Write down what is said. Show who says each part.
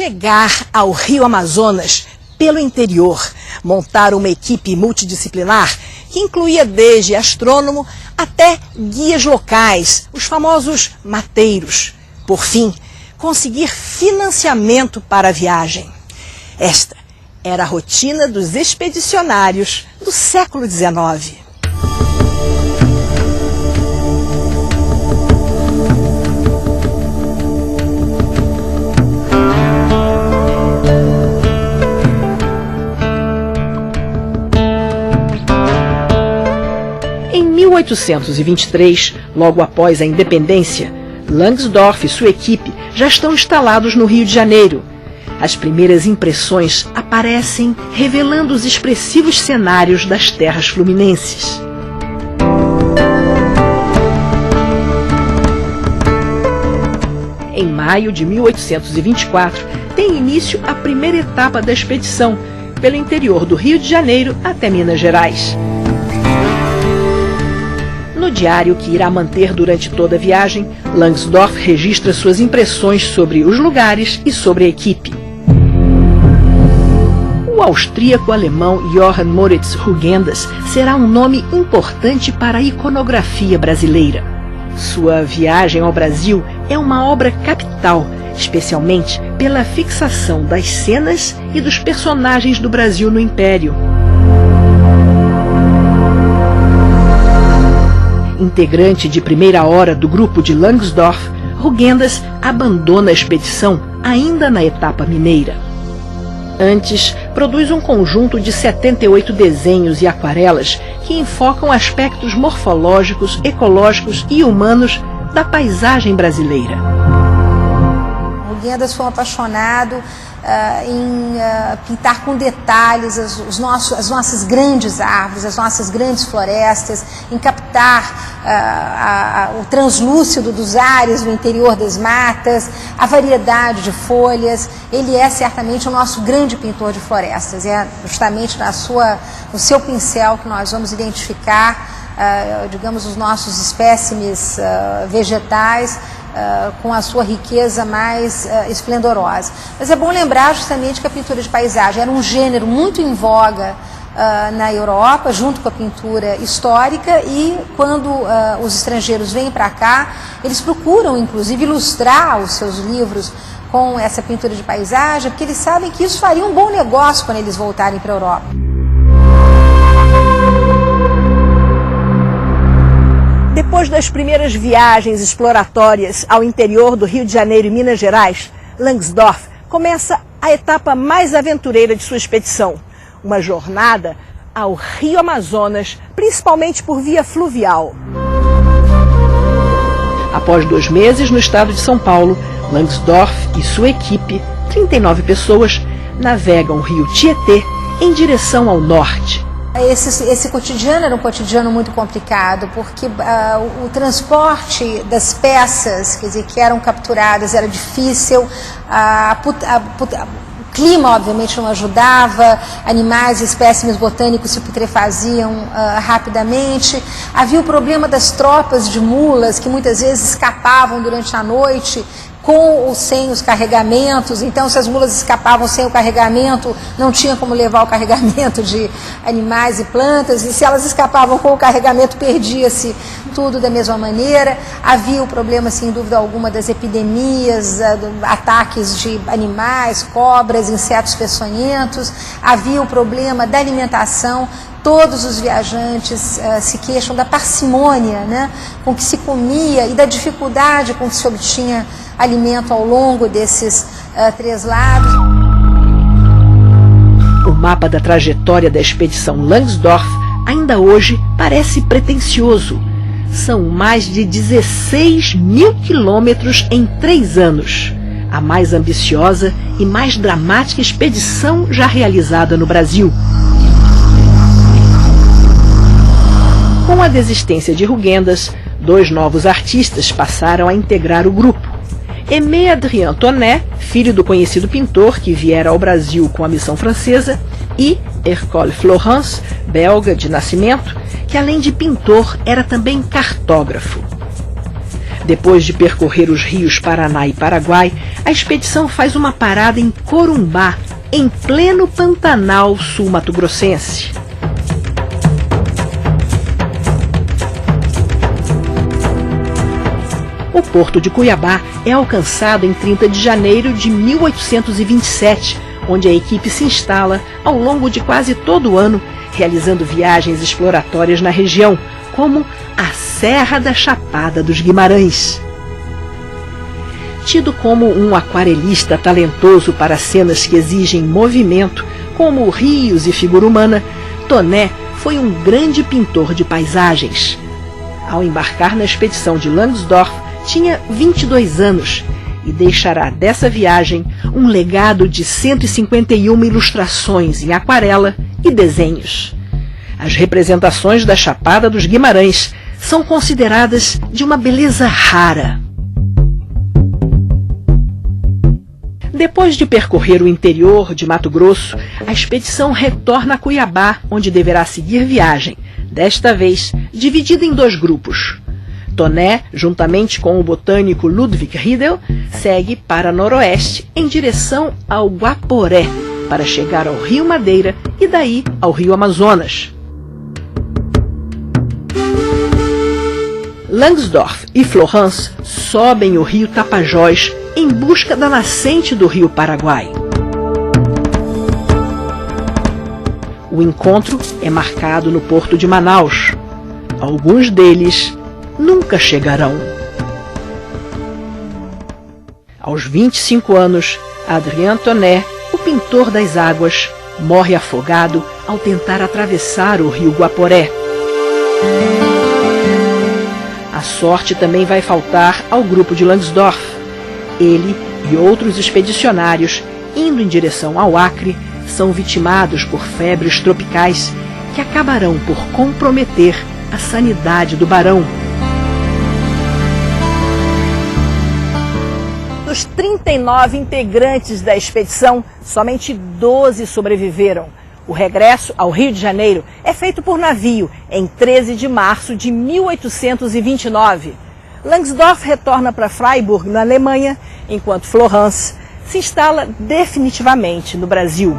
Speaker 1: Chegar ao Rio Amazonas pelo interior, montar uma equipe multidisciplinar que incluía desde astrônomo até guias locais, os famosos mateiros. Por fim, conseguir financiamento para a viagem. Esta era a rotina dos expedicionários do século XIX. Em 1823, logo após a independência, Langsdorff e sua equipe já estão instalados no Rio de Janeiro. As primeiras impressões aparecem revelando os expressivos cenários das terras fluminenses. Em maio de 1824, tem início a primeira etapa da expedição, pelo interior do Rio de Janeiro até Minas Gerais. No diário que irá manter durante toda a viagem, Langsdorff registra suas impressões sobre os lugares e sobre a equipe. O austríaco-alemão Johann Moritz Rugendas será um nome importante para a iconografia brasileira. Sua viagem ao Brasil é uma obra capital, especialmente pela fixação das cenas e dos personagens do Brasil no Império. Integrante de primeira hora do grupo de Langsdorff, Rugendas abandona a expedição ainda na etapa mineira. Antes, produz um conjunto de 78 desenhos e aquarelas que enfocam aspectos morfológicos, ecológicos e humanos da paisagem brasileira.
Speaker 2: Rugendas foi um apaixonado em pintar com detalhes as nossas grandes árvores, as nossas grandes florestas, em captar o translúcido dos ares no interior das matas, a variedade de folhas. Ele é certamente o nosso grande pintor de florestas. É justamente no seu pincel que nós vamos identificar, digamos, os nossos espécimes vegetais, com a sua riqueza mais esplendorosa. Mas é bom lembrar justamente que a pintura de paisagem era um gênero muito em voga na Europa, junto com a pintura histórica, e quando os estrangeiros vêm para cá, eles procuram inclusive ilustrar os seus livros com essa pintura de paisagem, porque eles sabem que isso faria um bom negócio quando eles voltarem para a Europa.
Speaker 1: Depois das primeiras viagens exploratórias ao interior do Rio de Janeiro e Minas Gerais, Langsdorff começa a etapa mais aventureira de sua expedição, uma jornada ao Rio Amazonas, principalmente por via fluvial. Após 2 meses no estado de São Paulo, Langsdorff e sua equipe, 39 pessoas, navegam o rio Tietê em direção ao norte.
Speaker 2: Esse cotidiano era um cotidiano muito complicado, porque o transporte das peças, quer dizer, que eram capturadas era difícil, o clima obviamente não ajudava, animais e espécimes botânicos se putrefaziam rapidamente. Havia o problema das tropas de mulas, que muitas vezes escapavam durante a noite, com ou sem os carregamentos. Então, se as mulas escapavam sem o carregamento, não tinha como levar o carregamento de animais e plantas, e se elas escapavam com o carregamento, perdia-se tudo da mesma maneira. Havia o problema, sem dúvida alguma, das epidemias, ataques de animais, cobras, insetos peçonhentos. Havia o problema da alimentação. Todos os viajantes se queixam da parcimônia, né, com que se comia, e da dificuldade com que se obtinha alimento ao longo desses 3 lados.
Speaker 1: O mapa da trajetória da expedição Langsdorff ainda hoje parece pretensioso. São mais de 16.000 quilômetros em 3 anos. A mais ambiciosa e mais dramática expedição já realizada no Brasil. Com a desistência de Rugendas, 2 novos artistas passaram a integrar o grupo. Aimé Adrien Thonet, filho do conhecido pintor que viera ao Brasil com a missão francesa, e Hercule Florence, belga de nascimento, que além de pintor era também cartógrafo. Depois de percorrer os rios Paraná e Paraguai, a expedição faz uma parada em Corumbá, em pleno Pantanal sul-mato-grossense. O porto de Cuiabá é alcançado em 30 de janeiro de 1827, onde a equipe se instala ao longo de quase todo o ano, realizando viagens exploratórias na região, como a Serra da Chapada dos Guimarães. Tido como um aquarelista talentoso para cenas que exigem movimento, como rios e figura humana, Toné foi um grande pintor de paisagens. Ao embarcar na expedição de Langsdorff, tinha 22 anos e deixará dessa viagem um legado de 151 ilustrações em aquarela e desenhos. As representações da Chapada dos Guimarães são consideradas de uma beleza rara. Depois de percorrer o interior de Mato Grosso, a expedição retorna a Cuiabá, onde deverá seguir viagem, desta vez dividida em 2 grupos. Toné, juntamente com o botânico Ludwig Riedel, segue para noroeste em direção ao Guaporé, para chegar ao Rio Madeira e daí ao Rio Amazonas. Langsdorff e Florence sobem o rio Tapajós em busca da nascente do rio Paraguai. O encontro é marcado no porto de Manaus. Alguns deles nunca chegarão. Aos 25 anos, Adrien Toné, o pintor das águas, morre afogado ao tentar atravessar o rio Guaporé. A sorte também vai faltar ao grupo de Langsdorff. Ele e outros expedicionários, indo em direção ao Acre, são vitimados por febres tropicais que acabarão por comprometer a sanidade do barão. Dos 39 integrantes da expedição, somente 12 sobreviveram. O regresso ao Rio de Janeiro é feito por navio em 13 de março de 1829. Langsdorff retorna para Freiburg, na Alemanha, enquanto Florence se instala definitivamente no Brasil.